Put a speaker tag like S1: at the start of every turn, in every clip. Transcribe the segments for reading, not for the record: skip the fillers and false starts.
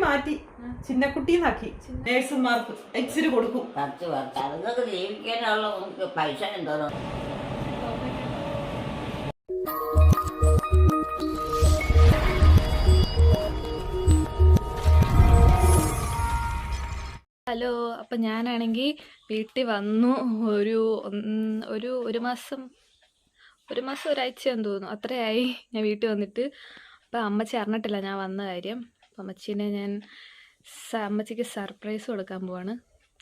S1: മാറ്റി ചിന്നക്കുട്ടിന്നാക്കി. നേഴ്സുമാർക്ക് എക്സിന് കൊടുക്കും.
S2: അതുങ്ങൾക്ക് ജീവിക്കാനുള്ള പൈസ എന്തോ.
S3: ഹലോ, അപ്പം ഞാനാണെങ്കിൽ വീട്ടിൽ വന്നു. ഒരു മാസം ഒരാഴ്ചയാന്ന് തോന്നുന്നു, അത്രയായി ഞാൻ വീട്ടിൽ വന്നിട്ട്. അപ്പം അമ്മച്ചി അറിഞ്ഞിട്ടില്ല ഞാൻ വന്ന കാര്യം. അപ്പം അമ്മച്ചിക്ക് സർപ്രൈസ് കൊടുക്കാൻ പോവാണ്.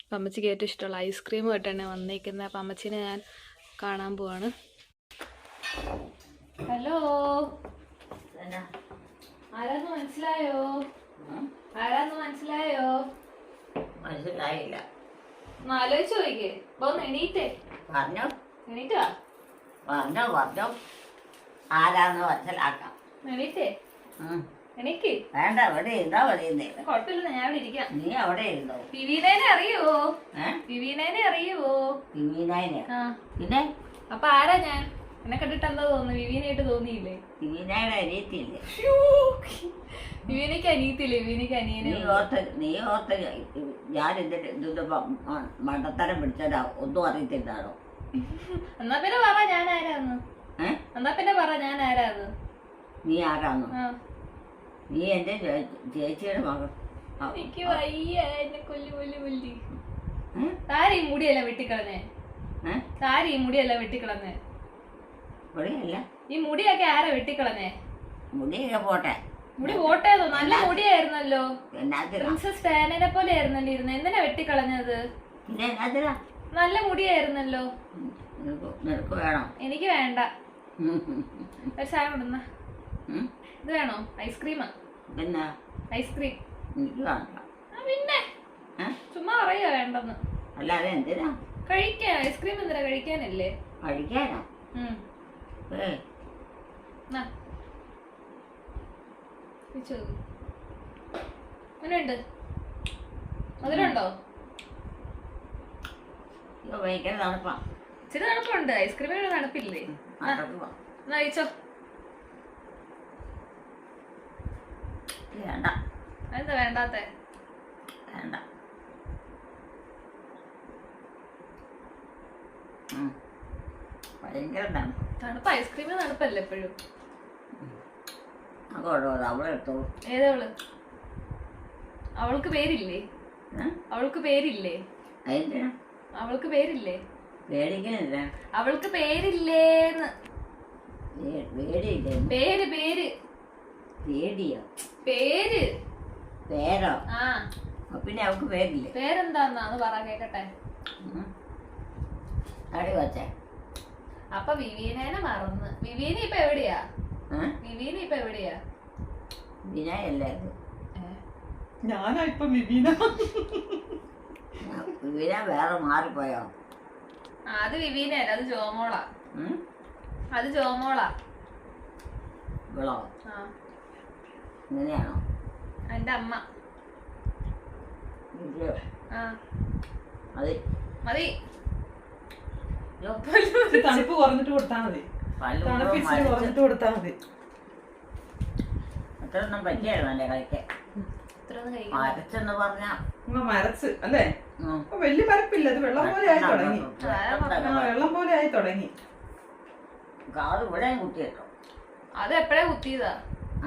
S3: അപ്പം അമ്മച്ചിക്ക് ഏറ്റവും ഇഷ്ടമുള്ള ഐസ്ക്രീമുമായിട്ടാണ് വന്നേക്കുന്നത്. അപ്പം അമ്മച്ചീനെ ഞാൻ കാണാൻ പോവാണ്. ഹലോ, ആരാന്ന് മനസ്സിലായോ?
S2: മനസ്സിലായില്ല.
S3: ആലോചിച്ച് നോക്കിക്കേ. ഒന്ന് എണീറ്റേ. എണീറ്റാ
S2: പറഞ്ഞോ ആരാന്ന് മനസ്സിലാക്കാം.
S3: എണീറ്റേ. എണീക്ക്.
S2: വേണ്ട, അവിടെ ഇരുന്നാ മതിയെന്നേ.
S3: കുഴപ്പമില്ല, ഞാൻ ഇവിടെ ഇരിക്കാം.
S2: നീ അവിടെ ഇരുന്നോ?
S3: വിവീനേനെ അറിയുവോ? വിവീനേനെ അറിയുവോ?
S2: വിവീനായിനെ? പിന്നെ
S3: അപ്പൊ ആരാ ഞാൻ? എന്നെ കണ്ടിട്ട് എന്താ തോന്നുന്നു? വിവീനായിട്ട് തോന്നിയില്ലേ?
S2: വിവീനായുടെ അനിയത്തില്ലേ?
S3: വിവീനയ്ക്ക് അനിയത്തില്ലേ? വിവീനയ്ക്ക് അനിയനെ.
S2: നീ ഓർത്ത് ഞാൻ ഇതിന്റെ മണ്ടത്തരം പിടിച്ചതാ ഒന്നും അറിയത്തില്ലാണോ?
S3: എന്നാ പിന്നെ പറ ഞാൻ ആരാന്ന്.
S2: നീ ആരാന്നോ? നീ എന്റെ ചേച്ചിയുടെ മകൾ.
S3: എനിക്ക് വയ്യ, എന്നെ കൊല്ലി. താരീ മുടിയല്ല വെട്ടിക്കളഞ്ഞേ.
S2: ഇവിടെയല്ല.
S3: ഈ മുടിയൊക്കെ ആരാ വെട്ടിക്കളഞ്ഞേ?
S2: മുടിയൊക്കെ പോട്ടെ.
S3: മുടി പോട്ടേതോ? നല്ല മുടിയായിരുന്നല്ലോ. പ്രിൻസസ് ഡയാനയെ പോലെ ആയിരുന്നല്ലോ ഇരുന്ന്. എന്തിനാ വെട്ടിക്കളഞ്ഞത്? നല്ല മുടിയായിരുന്നല്ലോ.
S2: നിനക്ക് വേണോ?
S3: എനിക്ക് വേണ്ട. ഒരു ചായ കൊണ്ടുവന്ന. ഇത് വേണോ? ഐസ്ക്രീമാ.
S2: പിന്നെ
S3: ഐസ്ക്രീം
S2: എനിക്ക് വേണ്ട.
S3: പിന്നെ ചുമ്മാ പറയാ വേണ്ടെന്ന്.
S2: അല്ലാതെ എന്തിനാ
S3: കഴിക്കാൻ? ഐസ്ക്രീം എന്തിനാ? കഴിക്കാനല്ലേ.
S2: കഴിക്കാനോ?
S3: അങ്ങനെയുണ്ട്. അതിലുണ്ടോ?
S2: ഭയങ്കര തണുപ്പാ.
S3: ഇച്ചിരി തണുപ്പുണ്ട്. ഐസ്ക്രീമിന് തണുപ്പില്ലേ? കഴിച്ചോ.
S2: വേണ്ട.
S3: എന്താ വേണ്ടാത്ത?
S2: വേണ്ട. ഭയങ്കര
S3: തണുപ്പ്. ഐസ്ക്രീമിന് തണുപ്പല്ലേ എപ്പോഴും.
S2: അവളെടുത്തോ.
S3: ഏതവള്? അവൾക്ക് പേരില്ലേ? അവൾക്ക് പേരില്ലേ? അവൾക്ക് പേരില്ലേ?
S2: പേടിക്കുന്നില്ല.
S3: അവൾക്ക് പേരില്ലേന്ന്. പേര് പേര്
S2: പേടിയോ?
S3: പേര്.
S2: പേരോ?
S3: ആ,
S2: പിന്നെ അവൾക്ക് പേരില്ലേ?
S3: പേരെന്താന്ന് പറ കേക്കട്ടെ.
S2: അടി വച്ചേ.
S3: അപ്പൊ വിവീനേനെ മറന്ന്. വിവീന ഇപ്പൊ എവിടെയാ?
S2: വിനായല്ലേ?
S1: ഞാനാ ഇപ്പൊ വിവീന.
S2: വിവീന വേറെ മാറിപ്പോയോ?
S3: അത് വിവീനല്ല, അത് ജോമോളാ. അത് ജോമോളാ.
S2: ഇവളോ? ഇങ്ങനെയാണോ?
S3: എന്റെ അമ്മ. മതി.
S1: തണുപ്പ് കുറഞ്ഞിട്ട് കൊടുത്താ മതി. കുറഞ്ഞിട്ട് കൊടുത്താ മതി.
S2: അത്രയൊന്നും പറ്റിയായിരുന്നല്ലേ കഴിക്കാൻ? മരച്ചെന്ന് പറഞ്ഞ
S1: മരച്ച് അല്ലേ? വലിയ മരപ്പില്ല. അത് വെള്ളം പോലെ ആയി തുടങ്ങി.
S2: കാത് ഇവിടെ കുത്തിയിട്ടോ?
S3: അത് എപ്പോഴേ കുത്തിയതാ.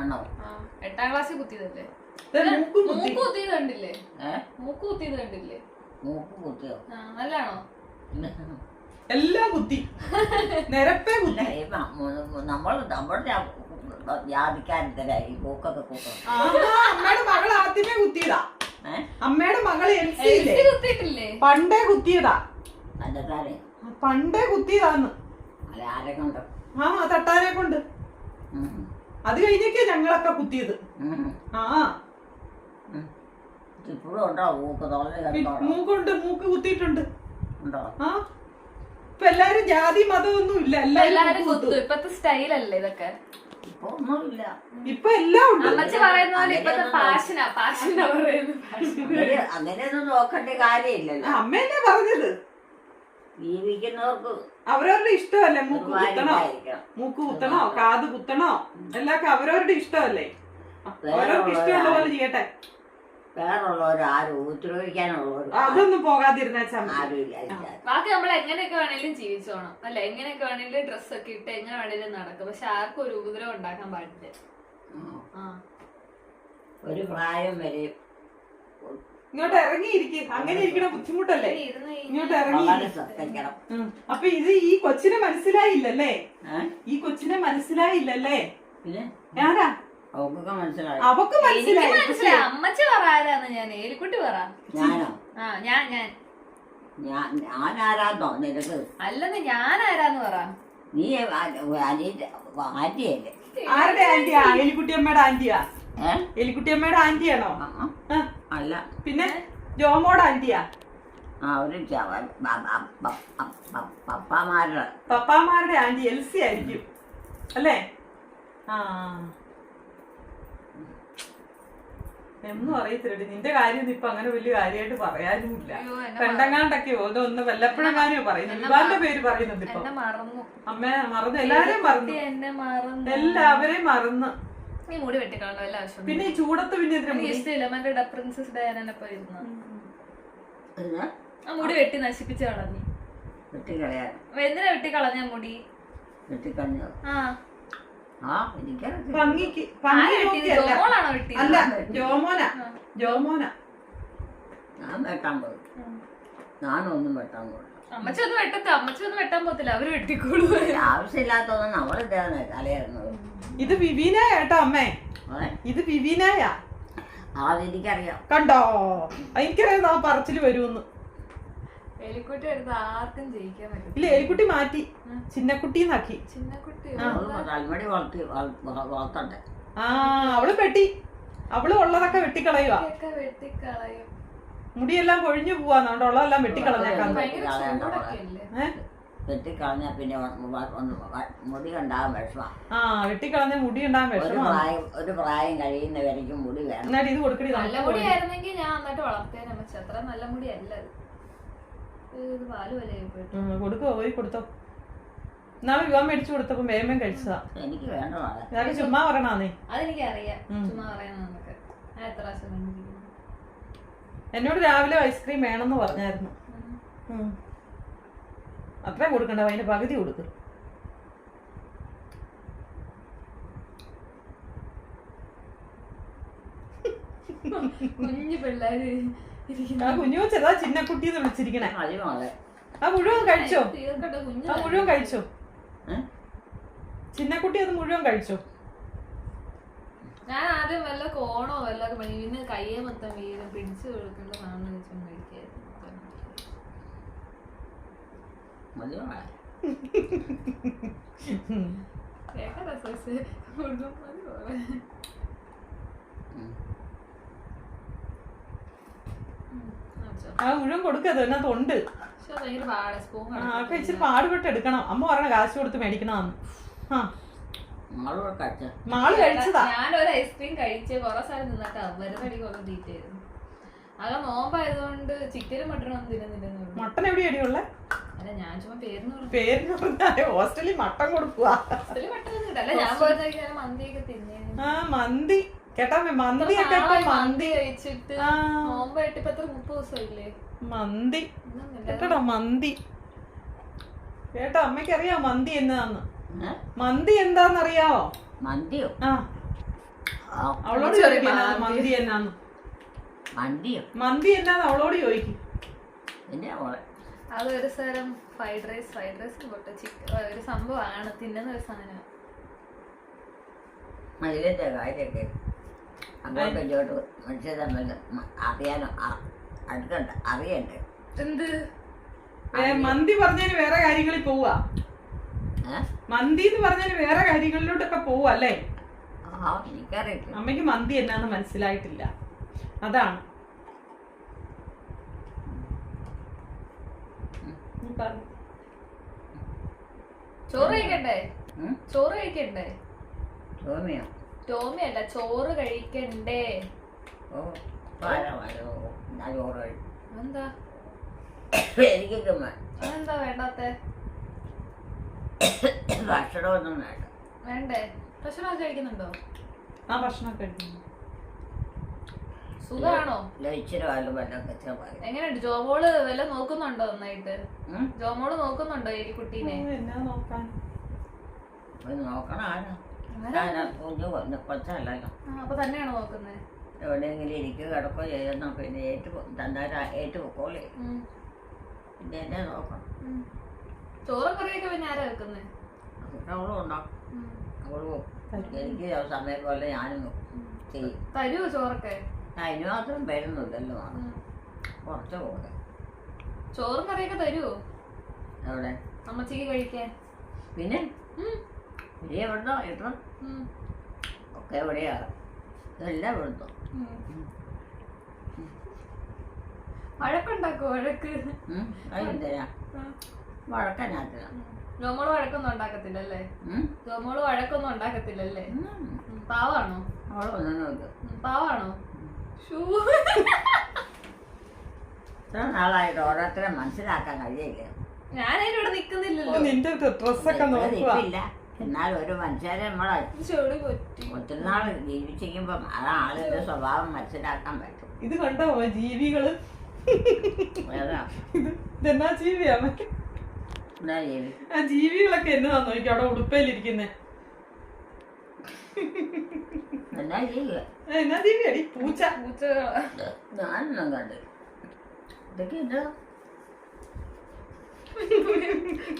S2: ആണോ?
S3: 8ാം ക്ലാസ്സിൽ കുത്തിയതല്ലേ. മൂക്ക് കുത്തിയത് കണ്ടില്ലേ? മൂക്ക് കുത്തിയോ? നല്ലാണോ?
S2: എല്ലാം കുത്തി നിരപ്പേ കുത്തി. നമ്മുടെ ജാതിക്കാരത്തില്ല ഈ പൂക്കൊക്കെ കൂട്ടും.
S1: അമ്മയുടെ മകൾ ആദ്യമേ കുത്തിയതാ. അമ്മയുടെ മകള്
S3: കുത്തിയിട്ടില്ലേ?
S1: പണ്ടേ കുത്തിയതാ.
S2: തട്ടാനെ
S1: പണ്ടേ കുത്തിയതാന്ന്.
S2: അല്ല ആരെ കൊണ്ട്?
S1: തട്ടാനെ കൊണ്ട്. അത് കഴിഞ്ഞൊക്കെ ഞങ്ങളൊക്കെ കുത്തിയത്.
S2: ഇപ്പോഴും ഉണ്ടോ മൂക്ക്?
S1: മൂക്കുണ്ട്. മൂക്ക് കുത്തിയിട്ടുണ്ട്. ഉണ്ടോ? ഇപ്പൊ എല്ലാരും ജാതി മതമൊന്നും ഇല്ല. എല്ലാരും
S3: കുത്തും. ഇപ്പത്തെ സ്റ്റൈലല്ലേ ഇതൊക്കെ.
S2: ഇപ്പൊ ഒന്നുമില്ല.
S1: ഇപ്പൊ എല്ലാം ഉണ്ട്.
S3: അമ്മച്ചി പറയുന്ന പോലെ ഇപ്പത്തെ ഫാഷനാ പറയുന്നത്.
S2: അങ്ങനെയൊന്നും നോക്കേണ്ട കാര്യമില്ലല്ലോ.
S1: അമ്മേനെ പറഞ്ഞത്
S2: ജീവിക്കുന്നവർക്ക്
S1: അവരവരുടെ ഇഷ്ടമല്ലേ. മൂക്ക് കുത്തണോ കാത് കുത്തണോ എല്ലാം അവരവരുടെ ഇഷ്ടമല്ലേ. അവരവർക്ക് ഇഷ്ടമുള്ള പോലെ ചെയ്യട്ടെ.
S2: വേറുള്ളവർ ആരും ഉപദ്രവിക്കാനുള്ളവർ
S1: അതൊന്നും പോകാതിരുന്നേച്ചാ മതി.
S2: ആരും ഇല്ല.
S3: ബാക്കി നമ്മൾ എങ്ങനെയൊക്കെ വേണേലും ജീവിച്ചോണം അല്ല, എങ്ങനെയൊക്കെ വേണേലും ഡ്രസ്സൊക്കെ ഇട്ട് എങ്ങനെ വേണേലും നടക്കും. പക്ഷെ ആർക്കും ഒരു ഉപദ്രവം ഉണ്ടാക്കാൻ പാടില്ല.
S2: ഒരു പ്രായം വരെ
S1: ഇങ്ങോട്ട് ഇറങ്ങിയിരിക്കും. അങ്ങനെ ഇരിക്കണ ബുദ്ധിമുട്ടല്ലേ? ഇങ്ങോട്ട് ഇറങ്ങി.
S2: വളരെ ശ്രദ്ധിക്കണം.
S1: അപ്പൊ ഇത് ഈ കൊച്ചിനെ മനസ്സിലായില്ലല്ലേ? ഈ കൊച്ചിനെ മനസ്സിലായില്ലല്ലേ?
S2: പിന്നെ
S1: ആരാ?
S2: അവക്കൊക്കെ മനസ്സിലായി.
S1: അവക്ക് മനസ്സിലായി.
S3: മനസ്സിലായി. അമ്മച്ചി പറ ആരാന്ന്. ഞാൻ ഏലിക്കുട്ടി പറ.
S2: ഞാനോ?
S3: ഞാൻ
S2: ആരാന്നോ നിനക്ക്?
S3: അല്ലെന്ന് ഞാൻ ആരാന്ന് പറ.
S2: നീ ആന്റിയല്ലേ?
S1: ആരുടെ ആന്റിയാ? എലിക്കുട്ടിയമ്മയുടെ ആന്റിയാ? എലിക്കുട്ടിയമ്മയുടെ ആന്റിയാണോ?
S2: അല്ല.
S1: പിന്നെ ജോമോടെ ആന്റിയാ?
S2: ഒരു പപ്പാമാരുടെ
S1: പപ്പാമാരുടെ ആന്റി എൽസി ആയിരിക്കും അല്ലേ? ആ എന്നും അറിയത്തില്ലടി നിന്റെ കാര്യം ഇപ്പൊ അങ്ങനെ വലിയ കാര്യമായിട്ട് പറയാനുമില്ല. പെണ്ടങ്ങാണ്ടൊക്കെ ഒന്ന് വല്ലപ്പോഴെങ്ങാനോ പറയുന്നു. വിവാന്റെ പേര് പറയുന്നുണ്ട് ഇപ്പൊ. അമ്മ മറന്നു. എല്ലാരെയും മറന്നു. എല്ലാവരെയും മറന്നു.
S3: നീ മുടി വെട്ടിക്കളോ എല്ലാ ആവശ്യം.
S1: പിന്നെ ഈ ചൂടത്ത് പിന്നെ
S3: ഇഷ്ടമില്ല. മറ്റേ പ്രിൻസസ് ഡയാനെ പോയിരുന്നു ആ മുടി വെട്ടി നശിപ്പിച്ച് കളഞ്ഞു. എന്തിനാ വെട്ടി കളഞ്ഞ മുടി?
S1: അല്ല ജോമോന.
S2: ഞാൻ വെട്ടാൻ പോയി. ഞാനൊന്നും വെട്ടാൻ പോയി.
S3: അമ്മച്ചി ഒന്നും വെട്ടത്ത. അമ്മച്ചി ഒന്നും വെട്ടാൻ പോകത്തില്ല. അവര് വെട്ടിക്കോളൂ.
S2: ആവശ്യമില്ലാത്തൊന്നും നമ്മളിതാണ് തലയായിരുന്നത്.
S1: ഇത് വിവീനായ കേട്ടോ അമ്മേ. ഇത് വിവീനായ.
S2: അതെനിക്കറിയാം.
S1: കണ്ടോ? എനിക്കറിയാം ആ പറച്ചില് വരുമെന്ന്.
S3: എലിക്കുട്ടി എടുത്ത് ആർക്കും ജയിക്കാൻ പറ്റും.
S1: ഇല്ല എലിക്കുട്ടി മാറ്റി ചിന്നക്കുട്ടിന്നാക്കി.
S3: ചിന്നക്കുട്ടി
S2: തലമുടി വളർത്തണ്ടേ?
S1: ആ അവള് വെട്ടി. അവള് ഉള്ളതൊക്കെ വെട്ടിക്കളയുവാ.
S3: വെട്ടിക്കളയും.
S1: മുടിയെല്ലാം കൊഴിഞ്ഞു പോവാന്നോണ്ട് ഉള്ളതെല്ലാം വെട്ടിക്കളഞ്ഞേക്കാം.
S2: വെട്ടിക്കളഞ്ഞ പിന്നെ മുടി ഉണ്ടാകാൻ വിഷമ.
S1: ആ വെട്ടിക്കളഞ്ഞ മുടി ഉണ്ടാകാൻ വിഷമ.
S2: ഒരു പ്രായം കഴിയുന്നവരേക്കും മുടി വേണം.
S1: എന്നാലും ഇത് കൊടുക്കടി.
S3: നല്ല മുടി ആയിരുന്നെങ്കിൽ ഞാൻ നന്നായിട്ട് വളർത്തേനെ. പക്ഷെ അത്ര നല്ല മുടിയല്ല ഇത്. പാല് പോലെ
S1: കൊടുക്കോ? പോയി കൊടുത്തോ. എന്നാലും വിവാഹം മേടിച്ചു കൊടുത്തപ്പോ വേമം കഴിച്ചതാ.
S2: എനിക്ക് വേണ്ട.
S1: ഞാൻ ചുമ്മാ പറയണേ.
S3: അതെനിക്ക് അറിയാം. ചുമ്മാ പറയാൻ നമുക്ക് എത്ര പ്രാവശ്യം
S1: എന്നോട് രാവിലെ ഐസ്ക്രീം വേണമെന്ന് പറഞ്ഞായിരുന്നു. അത്രയും കൊടുക്കണ്ട. അതിന്റെ പകുതി കൊടുക്കും.
S3: കുഞ്ഞു പിള്ളേര്
S1: ആ കുഞ്ഞു വെച്ചതാ ചിന്നക്കുട്ടിന്ന് വിളിച്ചിരിക്കണേ. ആ മുഴുവൻ കഴിച്ചോ? ആ മുഴുവൻ കഴിച്ചോ? ചിന്നക്കുട്ടി അത് മുഴുവൻ കഴിച്ചോ?
S3: ഞാൻ ആദ്യം വല്ല കോണോ വല്ല പിന്നെ കയ്യെ മൊത്തം വീഴും പിടിച്ചു കൊടുക്കേണ്ട സാധനം വെച്ചും കഴിക്കായിരുന്നു.
S1: ആ മുഴുവൻ കൊടുക്കത് അതിനകത്തുണ്ട്. ഇച്ചിരി പാടുപെട്ട് എടുക്കണം. അമ്മ പറയണ കാശ് കൊടുത്ത് മേടിക്കണമെന്ന്. മാള് കഴിച്ചതാ.
S3: ഞാനൊരു ഐസ്ക്രീം കഴിച്ച് കൊറേ സ്ഥലം നിന്നിട്ടാ വരുന്നടി കൊറേ തീറ്റായിരുന്നു. അത് നോമ്പായതുകൊണ്ട് ചിക്കനും മട്ടനും ഒന്നും തിന്നുന്നില്ലെന്ന്.
S1: മട്ടൻ എവിടെയാടിയുള്ള?
S3: അല്ല ഞാൻ ചുമ്മാ
S1: പേരിന് പറഞ്ഞാല് ഹോസ്റ്റലിൽ മട്ടൻ കൊടുക്കുവാ.
S3: മട്ടൻ കിട്ടല്ല. ഞാൻ പോയിരുന്ന മന്തിയൊക്കെ തിന്നേ.
S1: ആ മന്തി കേട്ടാ. മന്തിയൊക്കെ
S3: മന്തി കഴിച്ചിട്ട് നോമ്പായിട്ട് ഇപ്പൊ 30 ദിവസമില്ലേ
S1: മന്തി കേട്ടോ. മന്തി കേട്ടോ. അമ്മയ്ക്കറിയാമോ മന്തി എന്താന്ന്? മന്തി എന്താന്നറിയാവോ?
S2: മന്തിയോ?
S1: ആ അവളോട് മന്തി എന്നാന്ന്. മന്തി എന്നാന്ന് അവളോട് ചോദിക്കും.
S3: അതൊരു തരം ഫ്രൈഡ് റൈസ് പോട്ടെ ഒരു സംഭവമാണ്. തിന്നുന്ന ഒരു സാധനം.
S2: ഇതിന്റെ കാര്യമൊക്കെ അങ്ങോട്ടും ഇങ്ങോട്ടും മനുഷ്യ തമ്മിൽ അറിയാനോ അടുക്കണ്ട അറിയണ്ടേ?
S3: എന്ത്
S1: മന്തി പറഞ്ഞാല് വേറെ കാര്യങ്ങളിൽ പോവാ. മന്തി എന്ന് പറഞ്ഞാല് വേറെ കാര്യങ്ങളിലോട്ടൊക്കെ പോവാ അല്ലേ?
S2: എനിക്കറിയില്ല.
S1: അമ്മയ്ക്ക് മന്തി എന്നാന്ന് മനസ്സിലായിട്ടില്ല. അതാണ്.
S3: ചോറ് കഴിക്കണ്ടേ? ചോറ് കഴിക്കണ്ടേ? ടോമിയല്ല ചോറ് കഴിക്കണ്ടേ? എന്താ അതെന്താ വേണ്ടാത്ത?
S2: ഭക്ഷണമൊന്നും വേണ്ട.
S3: വേണ്ടേ? ഭക്ഷണമൊക്കെ കഴിക്കുന്നുണ്ടോ?
S1: ആ ഭക്ഷണമൊക്കെ കഴിക്കുന്നു.
S3: സുഖാണോ?
S2: ഇച്ചിരി ആയാലും വല്ലതും വെച്ചാൽ പറയും.
S3: എങ്ങനെയുണ്ട് ജോമോള് വല്ല നോക്കുന്നുണ്ടോ നന്നായിട്ട്? ജോമോള് നോക്കുന്നുണ്ടോ ഈ കുട്ടീനെ?
S1: എന്നാ നോക്കാൻ
S2: നോക്കണം ആരാ കുഞ്ഞു കൊച്ചല്ലല്ലോ.
S3: അപ്പൊ തന്നെയാണോ നോക്കുന്നത്?
S2: എവിടെയെങ്കിലും ഇരിക്കുക കിടക്കോ ചെയ്യുന്ന പിന്നെ ഏറ്റുപൊക്കോളേ പിന്നെ എന്നെ നോക്കണം.
S3: ചോറും കറിയൊക്കെ പിന്നെ ആരാ വെക്കുന്നത്?
S2: അതൊക്കെ അവളും ഉണ്ടാക്കും. അവളും എനിക്ക് സമയം പോലെ ഞാനും ചെയ്യും.
S3: തരുവോ ചോറൊക്കെ?
S2: അതിന് മാത്രം വരുന്നില്ലല്ലോ, കുറച്ച് പോലെ.
S3: ചോറും കറിയൊക്കെ തരുവോ
S2: എവിടെ
S3: അമ്മച്ചിക്ക് കഴിക്കാൻ?
S2: പിന്നെ വലിയ എവിടുന്നോ ഇട്ടോ ഒക്കെ എവിടെയാ ഇതെല്ലാം ഇവിടുന്നോ.
S3: വഴക്കുണ്ടാക്കോ? വഴക്ക്
S2: അതെന്തിനാ വഴക്കനാത്തില്ല.
S3: ജോമോള് വഴക്കൊന്നും ഉണ്ടാക്കത്തില്ലല്ലേ? ജോമോള് വഴക്കൊന്നും ഉണ്ടാക്കത്തില്ലല്ലേ? പാവാണോ? പാവാണോ?
S2: ഇത്ര നാളായിട്ട് ഓരോരുത്തരെ മനസ്സിലാക്കാൻ കഴിയില്ല.
S3: ഞാനതിനോട് നിക്കുന്നില്ലല്ലോ.
S1: നിന്റെ ഡ്രസ്സൊക്കെ
S2: ഇല്ല. എന്നാൽ ഒരു മനുഷ്യരെ നമ്മളെ ഒത്തിരി നാള് ജീവിച്ചിരിക്കുമ്പോ ആ ആളിന്റെ സ്വഭാവം മനസ്സിലാക്കാൻ പറ്റും.
S1: ഇത് കണ്ടോ ജീവികള്?
S2: ഏതാ
S1: ഇതെന്നാ ജീവിയാ?
S2: എന്താ ജീവി?
S1: ആ ജീവികളൊക്കെ എന്നതാ നോക്കി അവിടെ ഉടുപ്പയിലിരിക്കുന്നേ.
S2: എന്നാ ജീവി?
S1: എന്നാ ജീവിയാടി? പൂച്ച.
S2: ഞാനൊന്നും കണ്ട് ഇതൊക്കെ എന്താ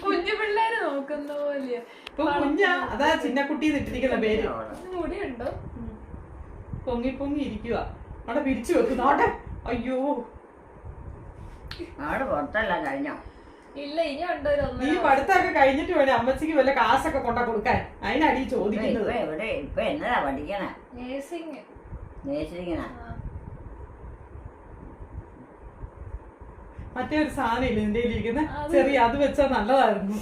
S3: കുഞ്ഞു പിള്ളേര് നോക്കുന്ന പോലെ.
S1: ഇപ്പൊ കുഞ്ഞാ, അതാ ചിന്നക്കുട്ടി ഇട്ടിരിക്കുന്ന പേര്.
S3: മുടിയുണ്ടോ?
S1: പൊങ്ങി പൊങ്ങി ഇരിക്കുക. അവിടെ പിരിച്ചു വെക്കുന്നു. അവിടെ അയ്യോ
S2: അവിടെ പുറത്തെല്ലാം കഴിഞ്ഞോ?
S3: ഇല്ല, ഇനി ഉണ്ടോ?
S1: നീ പഠിത്തമൊക്കെ കഴിഞ്ഞിട്ട് വേണേ അമ്മച്ചിക്ക് വല്ല കാശൊക്കെ കൊണ്ട കൊടുക്കാൻ. അതിനടി ചോദിക്കുന്നത്.
S2: എവിടെ ഇപ്പൊ എന്നതാ പഠിക്കണേ?
S3: നേഴ്സിംഗ്.
S2: നേഴ്സിംഗിനാ?
S1: മറ്റേ ഒരു സാധനം ഇല്ല നിന്റെ ഇരിക്കുന്ന ചെറിയ, അത് വെച്ചാ നല്ലതായിരുന്നു.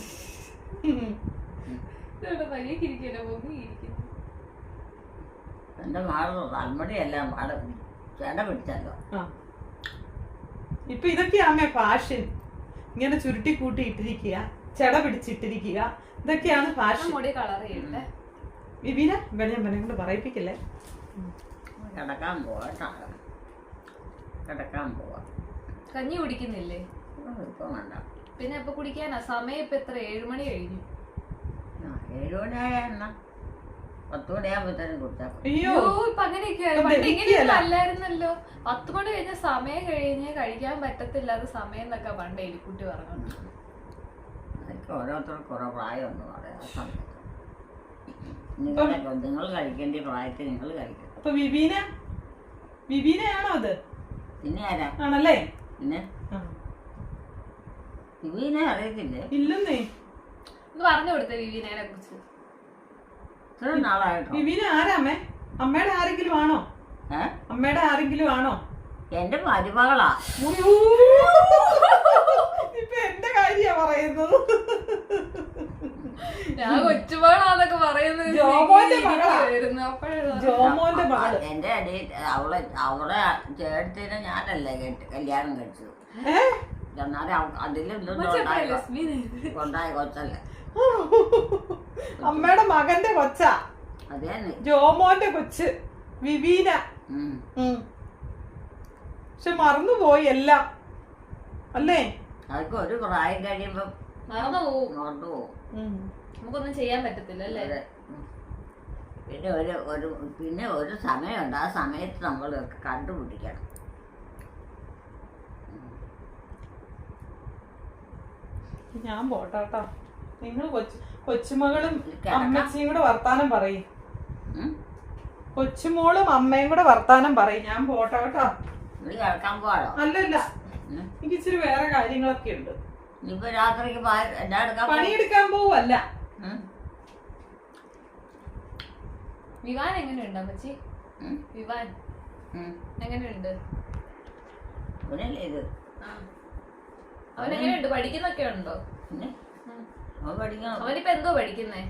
S2: എന്റെ മാറുന്നു തലമുടിയെല്ലാം ചേട്ട പിടിച്ചല്ലോ.
S1: ഇപ്പൊ ഇതൊക്കെയാമേ ഫാഷൻ. ഇങ്ങനെ ചുരുട്ടി കൂട്ടി ഇട്ടിരിക്കുക, ചെട പിടിച്ചിട്ടിരിക്കുക, ഇതൊക്കെയാണ് ഫാഷൻ.
S3: മുടി കളർ ചെയ്യണ്ടേ
S1: വിവീന? ഞാൻ കൊണ്ട് പറയിപ്പിക്കില്ലേ.
S2: കിടക്കാൻ പോവാ, കിടക്കാൻ പോവാ.
S3: കഞ്ഞി കുടിക്കുന്നില്ലേ?
S2: ഇപ്പൊ വേണ്ട.
S3: പിന്നെ എപ്പൊ കുടിക്കാനാ? സമയം ഇപ്പൊ എത്ര? 7 മണി കഴിഞ്ഞു.
S2: 7 മണിയായ 10 മണിയാകുമ്പോഴത്തേനും കുടിച്ചാൽ.
S3: അയ്യോ, ഇപ്പൊ അങ്ങനെയൊക്കെ അല്ലായിരുന്നല്ലോ. 10 മണി കഴിഞ്ഞ സമയം കഴിഞ്ഞ് കഴിക്കാൻ പറ്റത്തില്ലാത്ത സമയം എന്നൊക്കെ പണ്ട് എലിക്കുട്ടി പറഞ്ഞു.
S2: അതൊക്കെ ഓരോരുത്തർക്ക് കുറെ പ്രായമൊന്നും പറയാം. ആ സമയത്ത് നിങ്ങൾ കഴിക്കേണ്ട പ്രായത്തിൽ നിങ്ങൾ കഴിക്കണം.
S1: അപ്പൊ വിവീനയാണോ അത്?
S2: പിന്നെ ആരാ?
S1: ആണല്ലേ.
S2: പിന്നെ വിവീനെ അറിയത്തില്ലേ?
S1: ഇല്ലെന്നേ.
S3: പറഞ്ഞു കൊടുത്തേ വിവീനെ കുറിച്ച്.
S2: ഇത്ര നാളായിട്ടോ?
S1: വിവീന ആരാമേ? അമ്മയുടെ ആരെങ്കിലും ആണോ? അമ്മയുടെ ആരെങ്കിലും ആണോ?
S2: എന്റെ മരുമകളാ.
S1: ഇപ്പൊ എന്റെ കാര്യ പറയുന്നത്.
S3: ഞാൻ കൊച്ചുമകളാന്നൊക്കെ പറയുന്നത്
S1: ജോമോന്റെ മകള്.
S2: എന്റെ അടിയിൽ അവളെ ചേട്ടത്തിനെ ഞാനല്ലേ കല്യാണം കഴിച്ചത്. എന്നാലും അതിലൊന്നും കൊണ്ടായ കൊച്ചല്ലേ.
S1: അമ്മയുടെ മകന്റെ കൊച്ചാ.
S2: അതേ
S1: ജോമോന്റെ കൊച്ച് വിവീന. പക്ഷെ മറന്നുപോയി എല്ലാം അല്ലേ?
S2: അതൊക്കെ ഒരു പ്രായം കഴിയുമ്പോ
S3: മറന്നു
S2: പോവും.
S3: നമുക്കൊന്നും ചെയ്യാൻ പറ്റത്തില്ല അല്ലേ?
S2: പിന്നെ ഒരു സമയമുണ്ട്. ആ സമയത്ത് നമ്മൾ കണ്ടുപിടിക്കണം.
S1: ഞാൻ പോട്ടാട്ടോ. നിങ്ങൾ കൊച്ചുമകളും അമ്മച്ചിയും കൂടെ വർത്താനം പറയും. കൊച്ചുമോളും അമ്മയും കൂടെ വർത്താനം പറയും. ഞാൻ പോട്ടാട്ടോ.
S2: കിടക്കാൻ പോവാണോ?
S1: അല്ലല്ല, എനിക്ക് ഇച്ചിരി വേറെ കാര്യങ്ങളൊക്കെ ഉണ്ട്.
S2: ഇപ്പൊ രാത്രിക്ക്
S1: പണിയെടുക്കാൻ പോവല്ല.
S3: വിവാൻ എങ്ങനെയുണ്ട് അമ്മച്ചി? വിവാൻ എങ്ങനെയുണ്ട്? അവൻ എങ്ങനെയുണ്ട്? പഠിക്കുന്നൊക്കെ ഉണ്ടോ? അവനിപ്പോ എന്തോ പഠിക്കുന്നേ?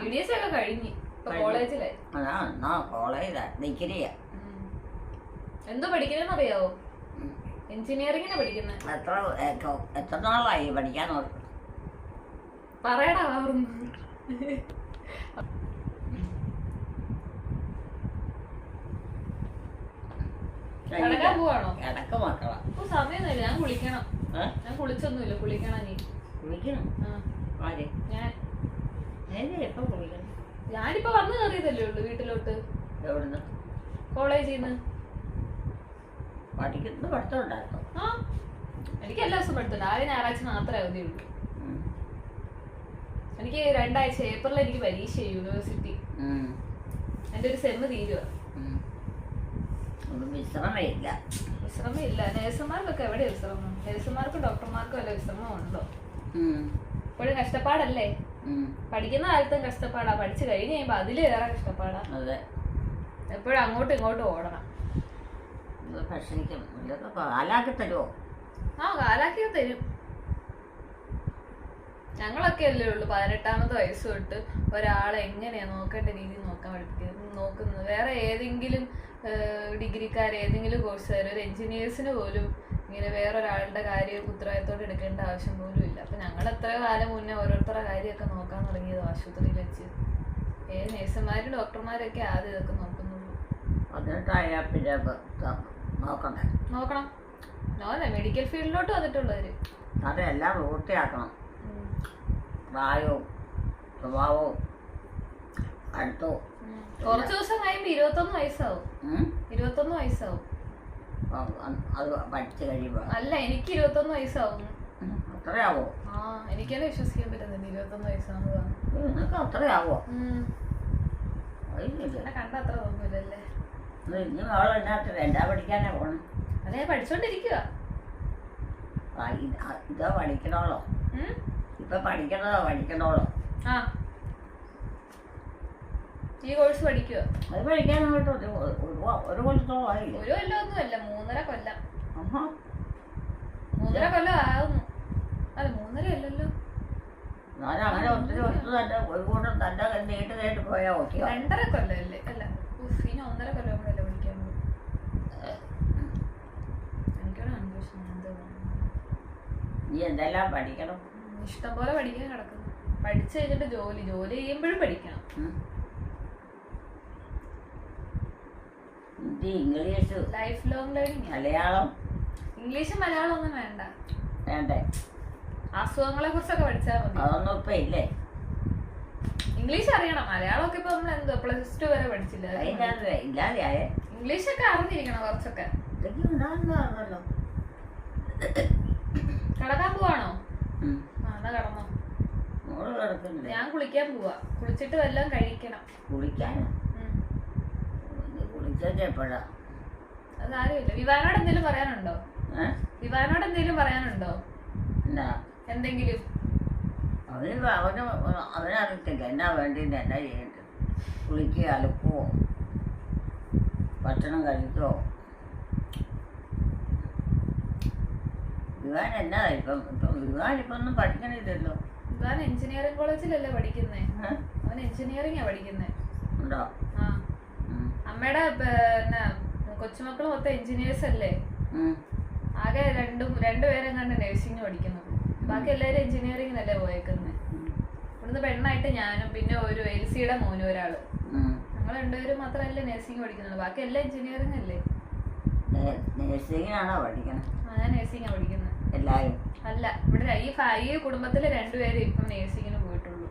S3: BDS ഒക്കെ കഴിഞ്ഞു. കോളേജിലെ എന്തോ പഠിക്കുന്നതെന്ന് അറിയാവോ? എഞ്ചിനീയറിംഗിനാ പഠിക്കുന്നത്.
S2: എത്ര നാളായി പഠിക്കാൻ?
S3: പറയടാ. കിടക്കാൻ പോവാണോ?
S2: കിടക്ക മക്കളാ.
S3: സമയൊന്നുമില്ല, ഞാൻ കുളിക്കണം. ഞാൻ കുളിച്ചൊന്നുമില്ല, കുളിക്കണം നീ.
S2: കുളിക്കണം? എപ്പോ കുളിക്കണം?
S3: ഞാനിപ്പോ വന്ന് കയറിയതല്ലേ ഉള്ളു വീട്ടിലോട്ട്.
S2: എവിടുന്ന്?
S3: കോളേജിൽ നിന്ന്.
S2: പഠിക്കുന്ന പഠിത്തം ഉണ്ടായിരുന്നു.
S3: ആ, എനിക്ക് എല്ലാ ദിവസവും പഠിത്തം. ആകെ ഞായറാഴ്ച മാത്രമേ അവധിയുള്ളൂ. എനിക്ക് 2 ആഴ്ച ഏപ്രിൽ എനിക്ക് പരീക്ഷ യൂണിവേഴ്സിറ്റി. എന്റെ ഒരു സെമ്മ് തീരുക.
S2: വിശ്രമമില്ല.
S3: വിശ്രമമില്ല. നേഴ്സുമാർക്കൊക്കെ എവിടെ വിശ്രമം? നേഴ്സുമാർക്കും ഡോക്ടർമാർക്കും വല്ല വിശ്രമം ഉണ്ടോ? ഇപ്പോഴും കഷ്ടപ്പാടല്ലേ? പഠിക്കുന്ന കാലത്തും കഷ്ടപ്പാടാ, പഠിച്ചു കഴിഞ്ഞ് കഴിയുമ്പോ അതിലേറെ കഷ്ടപ്പാടാ. എപ്പോഴും അങ്ങോട്ടും ഇങ്ങോട്ടും ഓടണം.
S2: കാലാക്കി തരുമോ?
S3: ആ, കാലാക്കി തരും. ഞങ്ങളൊക്കെ അല്ലേ ഉള്ളു 18ാമത്തെ വയസ്സ് തൊട്ട് ഒരാളെ എങ്ങനെയാ നോക്കേണ്ട രീതിയിൽ നോക്കുന്നത്. വേറെ ഏതെങ്കിലും ഡിഗ്രിക്കാർ, ഏതെങ്കിലും കോഴ്സുകാർ, ഒരു എഞ്ചിനീയേഴ്സിന് പോലും ഇങ്ങനെ വേറൊരാളുടെ കാര്യം ഉത്തരവാദിത്തോടെ എടുക്കേണ്ട ആവശ്യം പോലും ഇല്ല. അപ്പൊ ഞങ്ങൾ എത്ര കാലം മുന്നേ ഓരോരുത്തരുടെ കാര്യമൊക്കെ നോക്കാൻ തുടങ്ങിയത് ആശുപത്രിയിൽ വെച്ച്. നേഴ്സുമാരും ഡോക്ടർമാരൊക്കെ ആദ്യം ഇതൊക്കെ നോക്കുന്നുള്ളൂ. നോക്കണം. നോല്ല മെഡിക്കൽ ഫീൽഡിലോട്ട് വന്നിട്ടുള്ളവര്
S2: അതെല്ലാം പൂർത്തിയാക്കണം. പ്രായവും സ്വഭാവവും അടുത്തവും
S3: കുറച്ചു ദിവസം കഴിയുമ്പോ 21 വയസ്സാവും. 21 വയസ്സാവും.
S2: അത് പഠിച്ചു കഴിയുമ്പോ
S3: അല്ല, എനിക്ക് 21 വയസ്സാവും.
S2: അത്രയാവോ?
S3: ആ, എനിക്കെന്നെ വിശ്വസിക്കാൻ പറ്റുന്നില്ല 21 വയസ്സാകുമ്പോ.
S2: നിനക്ക് അത്രയാവോ?
S3: കണ്ട അത്ര തോന്നൂലല്ലേ?
S2: ഇനി അവളെ എന്നാ പഠിക്കാനാ പോണം?
S3: അതെ, പഠിച്ചോണ്ടിരിക്കുക.
S2: ഇതോ പഠിക്കണോളോ? ഇപ്പൊ പഠിക്കണോളോ?
S3: ആ, ഈ കോഴ്സ് പഠിക്കുക.
S2: അത് പഠിക്കാനായിട്ട് ഒരു കൊല്ലത്തോളം ആയില്ല.
S3: ഒരു കൊല്ലമൊന്നുമല്ല, 3.5 കൊല്ലം. 3.5 കൊല്ലം ആവുന്നു. അല്ല, 3.5 അല്ലല്ലോ.
S2: ഞാൻ അങ്ങനെ ഒത്തിരി തന്നെ ഒരു കൂട്ടം തന്നെ നീട്ട് പോയാ ഓക്കെ.
S3: 2.5 കൊല്ലം അല്ലേ? അല്ല, ഇനി 1.5 കൊല്ലം കൂടെ അല്ലേ പഠിക്കാൻ പോകും. എനിക്കാണ് കൺഫ്യൂഷൻ.
S2: നീ എന്തെല്ലാം പഠിക്കണം?
S3: ഇഷ്ടം പോലെ പഠിക്കാൻ കിടക്കുന്നു. പഠിച്ചു കഴിഞ്ഞിട്ട് ജോലി ചെയ്യുമ്പോഴും പഠിക്കണം.
S2: Hindi, English,
S3: life long learning.
S2: Malayalam.
S3: ഇംഗ്ലീഷും മലയാളം ഒന്നും
S2: വേണ്ടേ?
S3: അസുഖങ്ങളെ കുറിച്ചൊക്കെ പഠിച്ചാൽ മതി.
S2: അതൊന്നും ഇപ്പൊ ഇല്ലേ?
S3: ഇംഗ്ലീഷ് അറിയണം. മലയാളമൊക്കെ ഇപ്പൊ നമ്മൾ എന്തോ +2 വരെ പഠിച്ചില്ല.
S2: ഇല്ലാതെയായേ.
S3: ഇംഗ്ലീഷൊക്കെ അറിഞ്ഞിരിക്കണം കുറച്ചൊക്കെ. കിടക്കാൻ പോവാണോ? എന്നാ കിടന്നോ. ഞാൻ കുളിക്കാൻ പോവാ. കുളിച്ചിട്ട് വല്ലതും കഴിക്കണം.
S2: കുളിക്കാനോ? കുളിച്ചെപ്പോഴാ?
S3: അത് ആരുമില്ല. വിവാനോട് എന്തെങ്കിലും പറയാനുണ്ടോ? വിവാനോട് എന്തെങ്കിലും പറയാനുണ്ടോ? എന്തെങ്കിലും?
S2: അവനറിയത്തില്ല എന്നാ വേണ്ടിയിട്ട് എന്നാ ചെയ്യേണ്ടത്. കുളിക്കുക, അലക്കുവോ, ഭക്ഷണം കഴിക്കുവോ? വിവാൻ എന്നാ വിവാനിപ്പം ഒന്നും പഠിക്കണില്ലല്ലോ.
S3: വിവാൻ എഞ്ചിനീയറിംഗ് കോളേജിലല്ലേ പഠിക്കുന്നേ? അവൻ എഞ്ചിനീയറിംഗാ പഠിക്കുന്നേ.
S2: ഉണ്ടോ?
S3: ആ, അമ്മയുടെ കൊച്ചുമക്കൾ മൊത്തം എഞ്ചിനീയേഴ്സ് അല്ലേ? ആകെ 2 പേരെങ്ങാണ്ട് നഴ്സിംഗ് പഠിക്കുന്നത്. ബാക്കി എല്ലാവരും എഞ്ചിനീയറിംഗിനല്ലേ പോയേക്കുന്നത്. ഇവിടുന്ന് പെണ്ണായിട്ട് ഞാനും പിന്നെ ഒരു എൽസിയുടെ മോനും ഒരാള്. ഞങ്ങൾ 2 പേരും മാത്രമല്ലേ നഴ്സിംഗ് പഠിക്കുന്നുള്ളൂ. ബാക്കി എല്ലാം എഞ്ചിനീയറിംഗ് അല്ലേ?
S2: നഴ്സിംഗിനാണോ പഠിക്കണം?
S3: ഞാൻ നഴ്സിംഗാ പഠിക്കുന്നത്.
S2: എല്ലാരും
S3: അല്ല, ഇവിടെ ഈ കുടുംബത്തില് 2 പേര് ഇപ്പം നഴ്സിംഗിന് പോയിട്ടുള്ളൂ.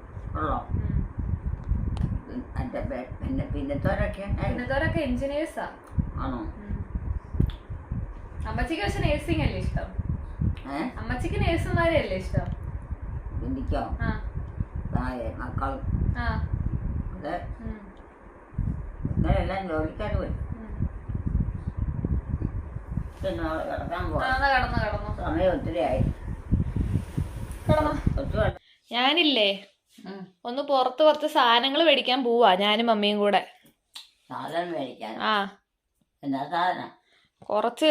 S3: പിന്നത്തോരൊക്കെ എഞ്ചിനീയേഴ്സാ.
S2: ആണോ?
S3: അമ്മച്ചിക്ക് പക്ഷെ നഴ്സിംഗ് അല്ലേ ഇഷ്ടം? അമ്മച്ചിക്ക് നഴ്സുമാരെ അല്ലേ ഇഷ്ടം?
S2: എനിക്കോ? മക്കളും ഇങ്ങനെല്ലാം ജോലിക്കാർ പോയി. കിടക്കാൻ പോവാം. സമയം ഒത്തിരി ആയി.
S3: ഞാനില്ലേ ഒന്ന് പുറത്ത് കുറച്ച് സാധനങ്ങൾ മേടിക്കാൻ പോവാ, ഞാനും മമ്മിയും കൂടെ.
S2: സാധനം മേടിക്കാൻ?
S3: ആ.
S2: എന്താ സാധനം?
S3: കുറച്ച്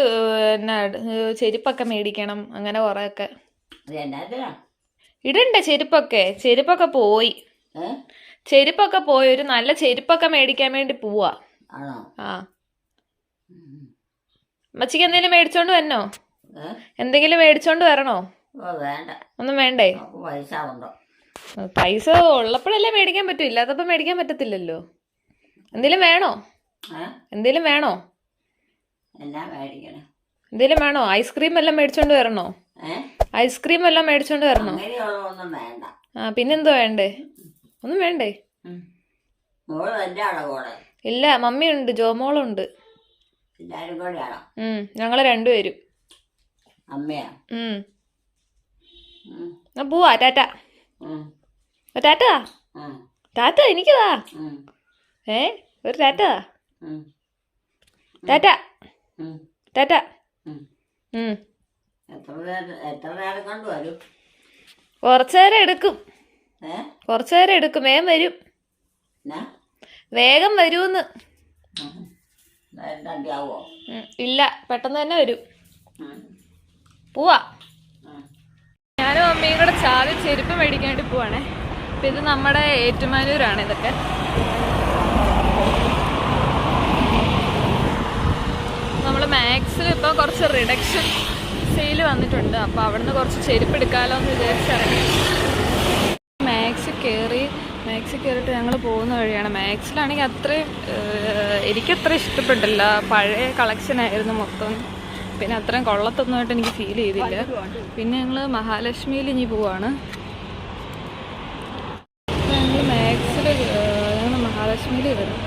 S3: ചെരുപ്പൊക്കെ മേടിക്കണം, അങ്ങനെ കൊറേയൊക്കെ. ഇടണ്ടേ ചെരുപ്പൊക്കെ പോയി. ഒരു നല്ല ചെരുപ്പൊക്കെ മേടിക്കാൻ വേണ്ടി പോവാ. ആ. അമ്മച്ചിക്ക് എന്തെങ്കിലും മേടിച്ചോണ്ട് വരണോ? എന്തെങ്കിലും മേടിച്ചോണ്ട് വരണോ?
S2: വേണ്ട.
S3: ഒന്നും വേണ്ടേ? പൈസ ഉള്ളപ്പോഴല്ലേ മേടിക്കാൻ പറ്റൂ, ഇല്ലാത്തപ്പോൾ മേടിക്കാൻ പറ്റത്തില്ലല്ലോ. എന്തേലും വേണോ? എന്തേലും വേണോ?
S2: എന്നാ മേടിക്കണേ?
S3: എന്തേലും വേണോ? ഐസ്ക്രീം എല്ലാം മേടിച്ചോണ്ട് വരണോ? ഐസ്ക്രീം എല്ലാം മേടിച്ചോണ്ട് വരണോ?
S2: അങ്ങനെയുള്ളതൊന്നും വേണ്ട.
S3: ആ പിന്നെന്തോ വേണ്ടേ? ഒന്നും വേണ്ടേ?
S2: മോള് തന്നെയാണോ കൂടെ?
S3: ഇല്ല, മമ്മിയുണ്ട്, ജോമോളുണ്ട്.
S2: എല്ലാരും കൂടെയാണോ?
S3: ഞങ്ങള് രണ്ടുപേരും.
S2: അമ്മയാ?
S3: പോവാ. ടാറ്റ. ടാറ്റ. ടാറ്റ എനിക്കതാ. ഒരു ടാറ്റ. ടാറ്റ. ടാറ്റ.
S2: എത്ര നേരം കൊണ്ട് വരും?
S3: കുറച്ചേരം എടുക്കും. കുറച്ചേരം എടുക്കും. വേഗം വരും. വേഗം വരൂന്ന്. ഇല്ല, പെട്ടെന്ന് തന്നെ വരും. പോവാ. ഞാനും അമ്മയും കൂടെ ചാവി ചെരുപ്പ് മേടിക്കാൻ വേണ്ടി പോവാണേ. അപ്പം ഇത് നമ്മുടെ ഏറ്റുമാനൂരാണ്. ഇതൊക്കെ നമ്മൾ മാക്സിൽ ഇപ്പോൾ കുറച്ച് റിഡക്ഷൻ സെയിൽ വന്നിട്ടുണ്ട്. അപ്പോൾ അവിടെ നിന്ന് കുറച്ച് ചെരുപ്പ് എടുക്കാമല്ലോ എന്ന് വിചാരിച്ചിറങ്ങി. മാക്സിൽ കയറിയിട്ട് ഞങ്ങൾ പോകുന്ന വഴിയാണ്. മാക്സിലാണെങ്കിൽ അത്രയും എനിക്കത്ര ഇഷ്ടപ്പെട്ടില്ല. പഴയ കളക്ഷനായിരുന്നു മൊത്തം. പിന്നെ അത്രയും കൊള്ളത്തൊന്നുമായിട്ട് എനിക്ക് ഫീൽ ചെയ്തില്ല. പിന്നെ ഞങ്ങൾ മഹാലക്ഷ്മിയിൽ ഇനി പോവാണ്. ഞങ്ങൾ മാക്സിൽ ഞങ്ങൾ മഹാലക്ഷ്മിയിൽ വരും.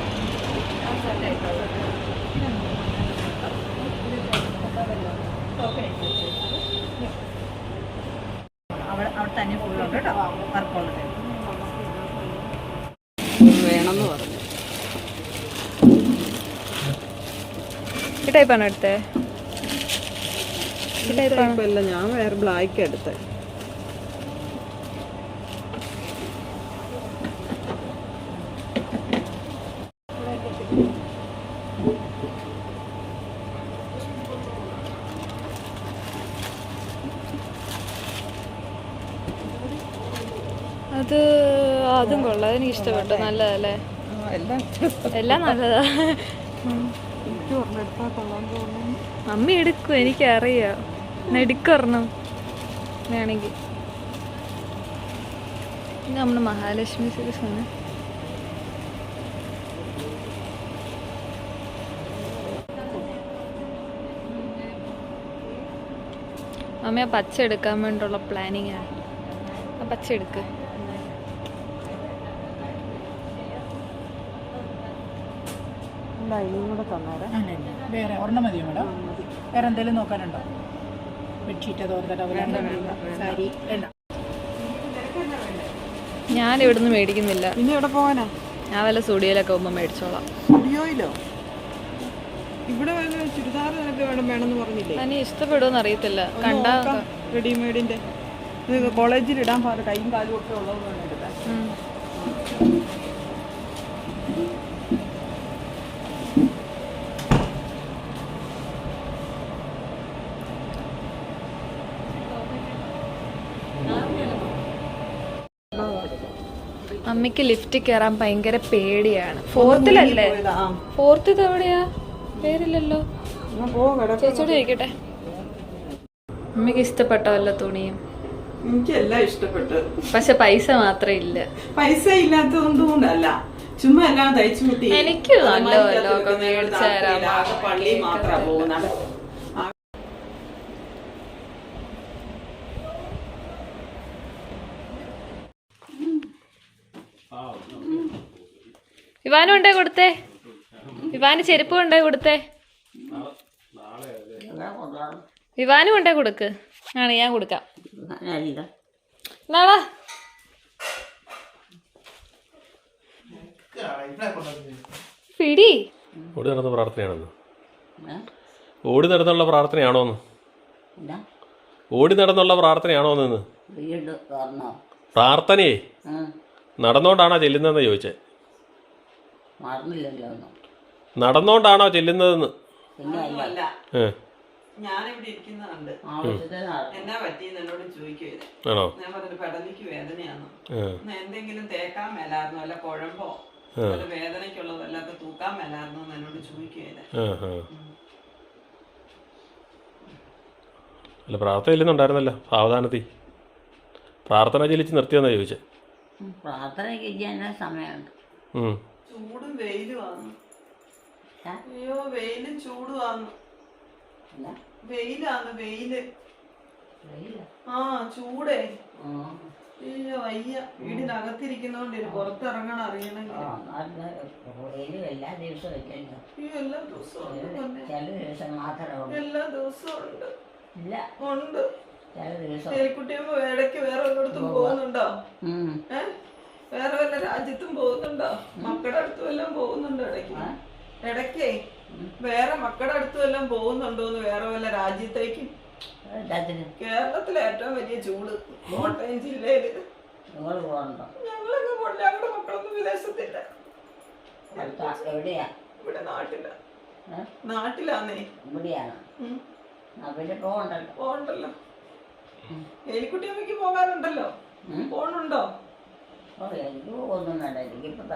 S1: അവിടെ തന്നെ ഫുള്ളുണ്ട് കേട്ടോ, വർക്കുള്ളത് വേണമെന്ന് പറഞ്ഞു.
S3: ഈ ടൈപ്പാണോ എടുത്തേ?
S1: ഇല്ല, ഞാൻ വേറെ ബ്ലാക്ക് എടുത്തേ.
S3: അതും കൊള്ളാം, അതെനിക്ക് ഇഷ്ടപ്പെട്ടു. നല്ലതല്ലേ? എല്ലാം നല്ലതാ. മമ്മി എടുക്കും, എനിക്കറിയാം. എടുക്കണം വേണമെങ്കിൽ. ഇത് നമ്മുടെ മഹാലക്ഷ്മി സിൽക്സ് ആണ്. മമ്മി ആ പച്ച എടുക്കാൻ വേണ്ടിയുള്ള പ്ലാനിങ് ആണ്. ആ പച്ച എടുക്ക്.
S4: വേറെ ഒരെണ്ണം മതിയോ മേഡം? വേറെ എന്തെങ്കിലും നോക്കാനുണ്ടോ? ബെഡ്ഷീറ്റ്, സാരി വേണ്ട.
S3: ഞാൻ ഇവിടുന്ന് മേടിക്കുന്നില്ല.
S1: പിന്നെ എവിടെ പോകാനാ?
S3: ഞാൻ വല്ല സ്റ്റുഡിയോയിലൊക്കെ പോകുമ്പോൾ മേടിച്ചോളാം.
S1: സ്റ്റുഡിയോയിലോ? ഇവിടെ ചുരിദാർ നിനക്ക് വേണമെന്ന് പറഞ്ഞില്ലേ?
S3: അതിന് ഇഷ്ടപ്പെടുമെന്ന് അറിയത്തില്ല. കണ്ടാ
S1: റെഡിമെയ്ഡിന്റെ കോളേജിൽ ഇടാൻ പാടില്ല, കൈയും കാലും ഒക്കെ ഉള്ളത് വേണം എടുക്കാൻ.
S3: അമ്മയ്ക്ക് ലിഫ്റ്റ് കയറാൻ ഭയങ്കര പേടിയാണ്. ഫോർത്തിലല്ലേ? ഫോർത്ത് ഇത് എവിടെയാ? പേരില്ലല്ലോ. ചേച്ചിയോട് ചോദിക്കട്ടെ. അമ്മയ്ക്ക് ഇഷ്ടപ്പെട്ടോ വല്ല തുണിയും?
S1: എനിക്ക് എല്ലാം ഇഷ്ടപ്പെട്ടു,
S3: പക്ഷെ പൈസ മാത്രമേ ഇല്ല.
S1: പൈസ ഇല്ലാത്തതുകൊണ്ടല്ല, ചുമ്മാ എല്ലാം തയ്ച്ചു കൂട്ടി.
S3: എനിക്ക് നല്ല വല്ലതൊക്കെ മേടിച്ചു തരാം.
S1: പള്ളി മാത്രമാണ് പോകുന്നത്.
S3: ഇവാനും കൊണ്ടേ കൊടുത്തേ. ഇവാന് ചെരുപ്പ് കൊണ്ടേ കൊടുത്തേ. ഇവാനും കൊണ്ടേ കൊടുക്ക്. ആണ്, ഞാൻ കൊടുക്കാം. നാളാ പിടി.
S5: ഓടി നടന്ന പ്രാർത്ഥനയാണെന്ന്. ഓടി നടന്നുള്ള പ്രാർത്ഥനയാണോന്ന്? ഓടി നടന്നുള്ള പ്രാർത്ഥനയാണോന്ന്? പ്രാർത്ഥനയെ നടന്നോണ്ടാണോ ചെല്ലുന്നതെന്ന് ചോദിച്ചേ. നടന്നോണ്ടാണോ ചെല്ലുന്നതെന്ന്?
S1: ഞാനിവിടെ ഇരിക്കുന്നുണ്ട്, എന്നാ പറ്റിയെന്ന് എന്നോട് ചോദിക്കുവായിരുന്നു.
S5: ആണോ?
S1: ഞാൻ പറഞ്ഞു പെടലിക്ക് വേദനയാണോ, എന്തെങ്കിലും തേക്കാൻ മേലായിരുന്നോ, അല്ല കുഴമ്പോ വേദനയ്ക്കുള്ളതല്ലാത്ത തൂക്കാൻ മേലായിരുന്നോ എന്ന് എന്നോട് ചോദിക്കുവായിരുന്നു.
S5: അല്ല, പ്രാർത്ഥന ചെല്ലുന്നുണ്ടായിരുന്നല്ലോ സാവധാനത്തിൽ. പ്രാർത്ഥന ചെല്ലിച്ച് നിർത്തിയെന്നാ ചോദിച്ചേ.
S2: പ്രാർത്ഥനയ്ക്ക് ചെയ്യാൻ സമയമുണ്ട്.
S5: ഉം.
S1: ചൂടും വെയിലുമാണ്.
S2: ഏ?
S1: അയ്യോ വെയിലും ചൂടുമാണ്.
S2: എന്നാ?
S1: വെയിലാണ് വെയില്.
S2: വെയിലാ?
S1: ആ ചൂടേ.
S2: ആ.
S1: അയ്യോ വയ്യ. വീടിനകത്തിരിക്കുന്നോണ്ട് പുറത്തിറങ്ങണം അറിയണമെങ്കിൽ.
S2: ആ, നാട്ടില് വെയിലും എല്ലാ ദിവസവും ഇല്ലല്ലോ.
S1: അയ്യോ എല്ലാ ദിവസവും ഉണ്ട് പൊന്നെ.
S2: ചില ദിവസം മാത്രമേ ഉള്ളൂ.
S1: എല്ലാ ദിവസവും ഉണ്ട്.
S2: ഇല്ല,
S1: ഉണ്ട്.
S2: ചില ദിവസം.
S1: എലിക്കുട്ടിയമ്മ ഇടയ്ക്ക് വേറെ വല്ലയിടത്തും പോകുന്നുണ്ടോ?
S2: ഉം.
S1: വേറെ വല്ല രാജ്യത്തും പോകുന്നുണ്ടോ? മക്കളുടെ അടുത്തും എല്ലാം പോകുന്നുണ്ടോ ഇടയ്ക്ക്? ഇടയ്ക്കേ വേറെ മക്കളുടെ അടുത്തും എല്ലാം പോകുന്നുണ്ടോന്ന്, വേറെ വല്ല രാജ്യത്തേക്കും?
S2: എല്ലാത്തിനും
S1: കേരളത്തിലെ ഏറ്റവും വലിയ ചൂട് കോട്ടയം ജില്ലയില്.
S2: നിങ്ങൾ പോകണ്ടോ?
S1: ഞങ്ങളൊക്കെ പോകണ്ട. ഞങ്ങളുടെ മക്കളൊന്നും വിദേശത്തില്ല.
S2: എവിടെയാ?
S1: ഇവിടെ നാട്ടില.
S2: ഏ?
S1: നാട്ടിലാന്നേ.
S2: ഇവിടെയാണ്. പിന്നെ പോകണ്ടല്ലോ.
S1: പോകണ്ടല്ലോ. എലിക്കുട്ടിയമ്മയ്ക്ക് പോകാനുണ്ടല്ലോ. പോണുണ്ടോ?
S2: ഓ, എനിക്ക് പോകുന്നു വേണ്ട. എനിക്കിപ്പോൾ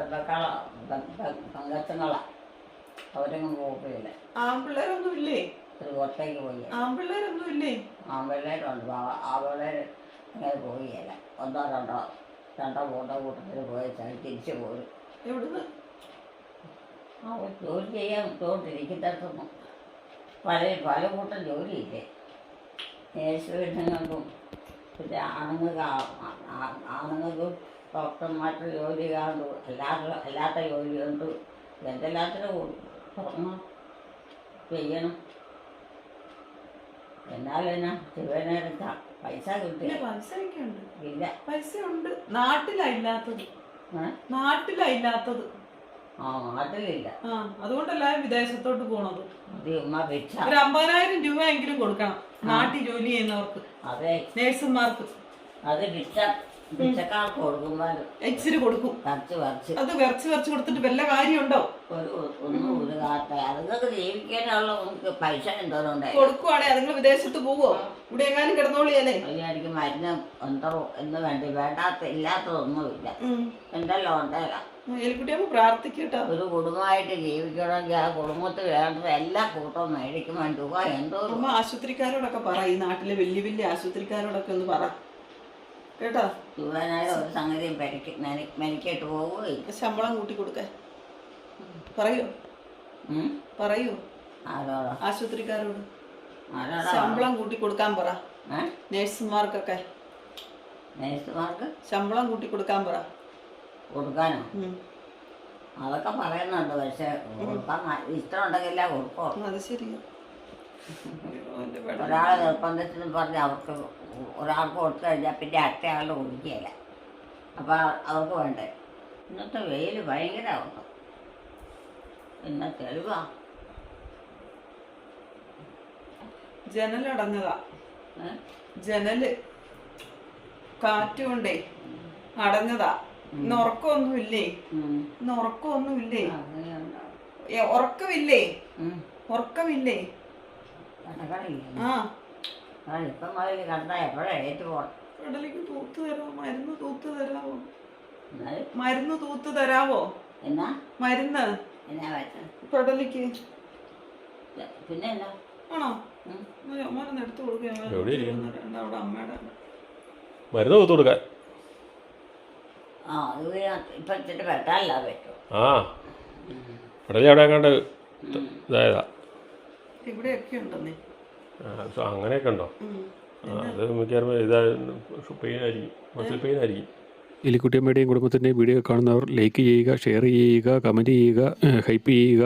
S2: പങ്കച്ചങ്ങളാ. അവരൊന്നും പോകില്ല.
S1: ആൺപിള്ളേരൊന്നും ഇല്ലേ?
S2: ഒരു പുറത്തേക്ക് പോയി.
S1: ആൺപിള്ളേരൊന്നും ഇല്ലേ?
S2: ആൺപിള്ളേരുണ്ട്. ആ പിള്ളേർ അങ്ങനെ പോവുകയില്ല. ഒന്നോ രണ്ടോ മൂന്നോ കൂട്ടത്തിൽ പോയി തിരിച്ചു പോരും.
S1: എവിടുന്ന്?
S2: ആ, ജോലി ചെയ്യാൻ തോട്ടിരിക്കുന്നിടത്തൊന്നും പല കൂട്ടം ജോലിയില്ലേ. നേഴ്സ് പെണ്ണുങ്ങൾക്കും പിന്നെ ആണുങ്ങൾക്കും ഡോക്ടർമാരുടെ ജോലി കാണുന്നു. അല്ലാത്ത ജോലി കൊണ്ട് എന്തെല്ലാത്തിനും തുറന്ന് ചെയ്യണം. എന്നാലെന്നാ ശിവനേരത്ത പൈസ കിട്ടില്ല.
S1: പൈസയൊക്കെ ഉണ്ട്.
S2: ഇല്ല.
S1: പൈസ ഉണ്ട്. നാട്ടിലാ ഇല്ലാത്തത്. നാട്ടിലാ ഇല്ലാത്തത്.
S2: ആ, നാട്ടിലില്ല.
S1: ആ അതുകൊണ്ടല്ല വിദേശത്തോട്ട് പോണത്.
S2: അത് ഉമ്മ ഭിക്ഷ.
S1: ഒരു 50,000 രൂപയെങ്കിലും കൊടുക്കണം നാട്ടിൽ ജോലി ചെയ്യുന്നവർക്ക്,
S2: അതെ,
S1: നേഴ്സുമാർക്ക്.
S2: അത് ഭിക്ഷക്കാർക്ക് കൊടുക്കുമ്പോൾ
S1: ഇച്ചിരി കൊടുക്കും.
S2: വരച്ച്
S1: അത് വിറച്ച് കൊടുത്തിട്ട് വല്ല കാര്യമുണ്ടോ?
S2: ഒന്നും ഒരു കാത്ത അതുങ്ങൾക്ക് ജീവിക്കാനുള്ള നമുക്ക് പൈസ എന്തോരം ഉണ്ടായി
S1: കൊടുക്കുവാണെ അതുങ്ങൾ വിദേശത്ത് പോവോ? ഇവിടെ എങ്ങാനും കിടന്നോളിയല്ലേ?
S2: അതിനായിരിക്കും മരുന്ന് എന്തോ എന്ന് വേണ്ടി വേണ്ടാത്ത ഇല്ലാത്തതൊന്നുമില്ല. എന്തല്ലോ ഉണ്ടല്ല.
S1: എലിക്കുട്ടിയമ്മ പ്രാർത്ഥിക്കട്ടോ.
S2: ഒരു കുടുംബമായിട്ട് ജീവിക്കണമെങ്കിൽ ആ കുടുംബത്തിൽ വേണ്ടത് എല്ലാ കൂട്ടവും മേടിക്കുമ്പോൾ രൂപ എന്തോ.
S1: അമ്മ ആശുപത്രിക്കാരോടൊക്കെ പറ, ഈ നാട്ടിലെ വലിയ ആശുപത്രിക്കാരോടൊക്കെ ഒന്ന് പറ കേട്ടോ.
S2: രൂപനായ ഒരു സംഗതിയും മെനക്കിട്ട് പോവുകയില്ല.
S1: ശമ്പളം കൂട്ടി കൊടുക്കാൻ പറയൂ
S2: ആരോടാ?
S1: ആശുപത്രിക്കാരോട്
S2: ആരോടാ?
S1: ശമ്പളം കൂട്ടി കൊടുക്കാൻ പറ. നേഴ്സുമാർക്കൊക്കെ
S2: നേഴ്സുമാർക്ക്
S1: ശമ്പളം കൂട്ടി കൊടുക്കാൻ പറ.
S2: കൊടുക്കാനോ? അതൊക്കെ പറയുന്നുണ്ട്. പക്ഷെ കൊടുക്കാൻ ഇഷ്ടമുണ്ടെങ്കിലേ കൊടുക്കോ.
S1: അത് ശരിയാ.
S2: ഒരാൾ നിർബന്ധത്തിന് പറഞ്ഞ് അവർക്ക് ഒരാൾക്ക് കൊടുത്തു കഴിഞ്ഞാൽ പിന്നെ അടുത്തയാളുടെ കുടിക്കുകയില്ല. അപ്പം അവർക്ക് വേണ്ടേ. ഇന്നത്തെ വെയിൽ ഭയങ്കരമുണ്ട്. പിന്നെ തെളിവാ.
S1: ജനലടഞ്ഞതാ. ജനല് കാറ്റുകൊണ്ടേ അടഞ്ഞതാ. ഇന്ന് ഉറക്കമൊന്നുമില്ലേ? ഇന്ന് ഉറക്കമൊന്നുമില്ലേ? ഉറക്കമില്ലേ? ഉറക്കമില്ലേ? ആ
S2: ഇപ്പം മുതൽ കണ്ടാൽ എപ്പോഴാ ഏറ്റു പോകണം.
S1: കടലിക്ക് തൂത്ത് തരാമോ? മരുന്ന് തൂത്ത് തരാമോ? മരുന്ന് തൂത്ത് തരാവോ?
S2: എന്നാ
S1: മരുന്ന്
S2: എന്നാ പറ്റും
S1: കടലിക്ക്?
S2: പിന്നെ എന്നാ
S1: ആണോ? അമ്മ എടുത്തു കൊടുക്കുക. അവിടെ അമ്മയുടെ
S5: മരുന്ന് കൊടുത്തു കൊടുക്കാൻ.
S2: ആ, അത് ഇപ്പം ഇച്ചിട്ട് പെട്ടാലല്ല പറ്റും.
S5: ആ ഉടനെ അവിടെ അങ്ങോട്ട് ഇതായതാ.
S1: ഇവിടെയൊക്കെ ഉണ്ടെന്നേ.
S5: അങ്ങനെയൊക്കെ ഉണ്ടോ? അത് മിക്കവാറും ഇതാ പെയിനായിരിക്കും, മസിൽ പെയിനായിരിക്കും. എലിക്കുട്ടിയമ്മയുടെയും കുടുംബത്തിൻ്റെയും വീഡിയോ കാണുന്നവർ ലൈക്ക് ചെയ്യുക, ഷെയർ ചെയ്യുക, കമൻറ്റ് ചെയ്യുക, ഹൈപ്പ് ചെയ്യുക.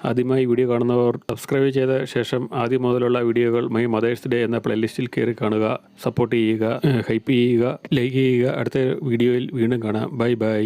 S5: ആദ്യമായി വീഡിയോ കാണുന്നവർ സബ്സ്ക്രൈബ് ചെയ്ത ശേഷം ആദ്യം മുതലുള്ള വീഡിയോകൾ മൈ മദേഴ്സ് ഡേ എന്ന പ്ലേലിസ്റ്റിൽ കയറി കാണുക. സപ്പോർട്ട് ചെയ്യുക, ഹൈപ്പ് ചെയ്യുക, ലൈക്ക് ചെയ്യുക. അടുത്ത വീഡിയോയിൽ വീണ്ടും കാണാം. Bye bye.